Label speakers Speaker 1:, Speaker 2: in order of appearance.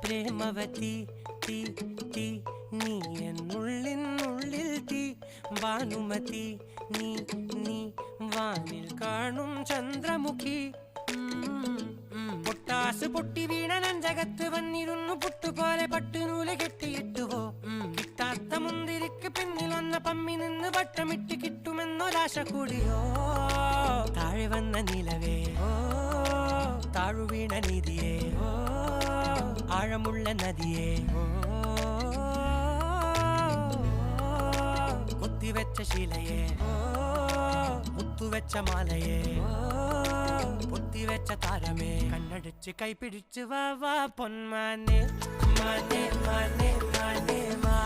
Speaker 1: പ്രേമവതി തീ തീ നീ എന്നുള്ളിനുള്ളിൽ തീ ഭാനുമതി നീ നീ വാനിൽ കാണും ചന്ദ്രമുഖി പൊട്ടാസ് പൊട്ടി വീണ നഞ്ചകത്ത് വന്നിരുന്നു പുട്ടുപോലെ പട്ടുനൂല് കെട്ടിയിട്ടുവോ കിട്ടാത്ത മുന്തിരിക്ക് പിന്നിൽ വന്ന പമ്മി നിന്ന് വട്ടമിട്ട് കിട്ടുമെന്നൊരാശ കൂടിയോ താഴെ വന്ന നിലവേ ഓ താഴു വീണ നിധിയേ ഓ ആഴമുള്ള നദിയേ കൊത്തിവെച്ച ശിലയെ മുത്തുവെച്ച മാലയെ പൊത്തിവെച്ച താരമേ കണ്ണടിച്ച് കൈപിടിച്ച് വാ വാ പൊന്മാനെ മാനെ മാനെ മാനെ മാ